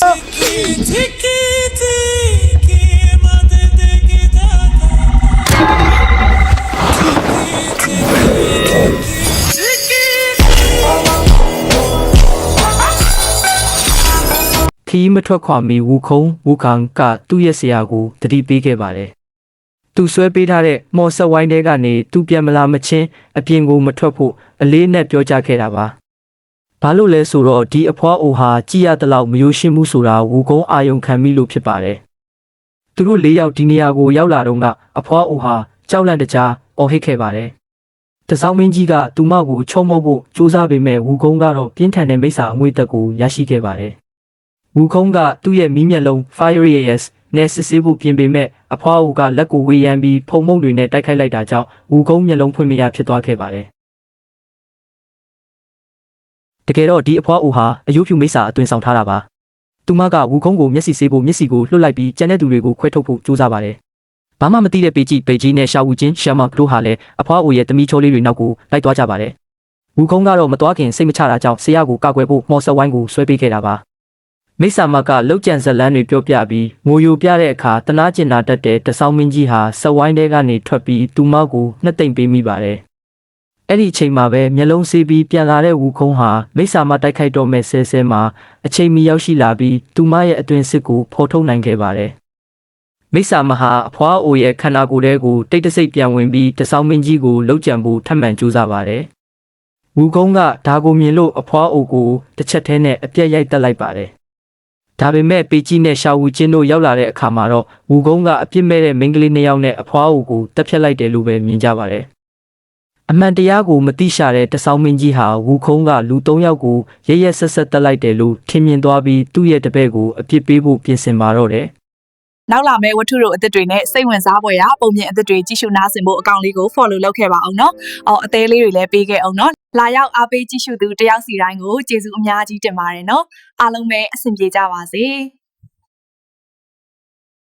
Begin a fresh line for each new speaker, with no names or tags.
ခီးမထွက်ခွာမီဝူခုံဝူခံကသူ့ရဲ့ဆရာကိုတတိပေးခဲ့ပါတယ်။သူဆွဲပေးထားတဲ့မော်ဆက်ဝိုင်းတဲကနေသူပြန်မလာမချင်းအပြင်ကိုမထွက်ဖို့အလေးနဲ့ပြောကြားခဲ့တာပါ။ဘာလို့လဲဆိုတော့ဒီအဖွားအိုဟာကြည်ရတဲ့လောက်မယိုရှင်းမှုဆိုတာဝူကုန်းအာယုံခံမိလို့ဖြစ်ပါတယ်။သူတို့၄ယောက်ဒီနေရာကိုရောက်လာတော့ကအဖွားအိုဟာကြောက်လန့်တကြားအော်ဟစ်ခဲ့ပါတယ်။တစောင်းမင်းကြီးကသူမကိုချုံမော့ဖို့စူးစမ်းပေမဲ့ဝူကုန်းကတော့ပြင်းထန်တဲ့မိစ္ဆာအငွေ့တက်ကိုရရှိခဲ့ပါတယ်။ဝူခုံးကသူ့ရဲ့မီးမျက်လုံး Fire-AS နဲ့စစ်ဆေးဖို့ပြင်ပေမဲ့အဖွားအိုကလက်ကိုဝေယမ်းပြီးဖုံမုံတွေနဲ့တိုက်ခိုက်လိုက်တာကြောင့်ဝူခုံးမျက်လုံးဖွင့်မရဖြစ်သွားခဲ့ပါတယ်။တကယ်တော့ဒီအဖွားအိုဟာအယုဖြူမိစ္ဆာအသွင်ဆောင်ထားတာပါ။သူမကဝူခုံးကိုမျက်စိဆေးဖို့မျက်စိကိုလွှတ်လိုက်ပြီးကျန်တဲ့သူတွေကိုခွဲထုတ်ဖို့ကြိုးစားပါတယ်။ဘာမှမသိတဲ့ပေကြီးနဲ့ရှာဝူချင်းရှာမကတို့ဟာလည်းအဖွားအိုရဲ့တမီချိုးလေးတွေနောက်ကိုလိုက်သွားကြပါတယ်။ဝူခုံးကတော့မသွားခင်စိတ်မချတာကြောင့်ဆရာကိုကာကွယ်ဖို့မော်ဆက်ဝိုင်းကိုဆွဲပေးခဲ့တာပါ။မိစ္ဆာမကလောက်ကျန်ဇလန်းတွေပြောပြပြီးငိုယိုပြတဲ့အခါတနာကျင်နာတတ်တဲ့တဆောင်းမင်းကြီးဟာစဝိုင်းတဲကနေထွက်ပြီးသူမကိုနှစ်သိမ့်ပေးမိပါတယ်။အဲ့ဒီအချိန်မှာပဲမျက်လုံးဆေးပြီးပြန်လာတဲ့ဝူခုံးဟာမိစ္ဆာမတိုက်ခိုက်တော့မဲ့ဆဲမှာအချိန်မီရောက်ရှိလာပြီးသူမရဲ့အတွင်စစ်ကိုဖော်ထုတ်နိုင်ခဲ့ပါတယ်။မိစ္ဆာမဟာအဖွားအိုရဲ့ခန္ဓာကိုယ်ထဲကိုတိတ်တဆိတ်ပြန်ဝင်ပြီးတဆောင်းမင်းကြီးကိုလှုပ်ကြံဖို့ထပ်မံကြိုးစားပါတယ်။ဝူခုံးကဒါကိုမြင်လို့အဖွားအိုကိုတစ်ချက်တည်းနဲ့အပြက်ရိုက်တက်လိုက်ပါတယ်။ဒါပေမဲ့ပေကြီးနဲ့ရှာဝူချင်းတို့ရောက်လာတဲ့အခါမှာတော့ဝူကုန်းကအပြစ်မဲ့တဲ့မိန်းကလေးနှစ်ယောက်နဲ့အဖွားအိုကိုတက်ဖြတ်လိုက်တယ်လို့ပဲမြင်ကြပါတယ်။အမှန်တရားကိုမသိရှာတဲ့တဆောင်းမင်းကြီးဟာဝူခုံးကလူ၃ယောက်ကိုရဆက်ဆက်တက်လိုက်တယ်လို့ထင်မြင်သွားပြီးသူ့ရဲ့တပည့်ကိုအပြစ်ပေးဖို့ပြင်ဆင်ပါတော့တယ်
။နောက်လာမယ့်ဝတ္ထုတို့အသစ်တွေနဲ့စိတ်ဝင်စားဖွယ်ရာပုံပြင်အသစ်တွေကြည့်ရှုနားဆင်ဖို့အကောင့်လေးကို follow လုပ်ခဲ့ပါအောင်နော်။အသေးလေးတွေလည်းပေးခဲ့အောင်နော်။လာရောက်အားပေးကြည့်ရှုသူတယောက်စီတိုင်းကိုကျေးဇူးအများကြီးတင်ပါတယ်နော်။အားလုံးပဲအဆင်ပြေကြပါစေ။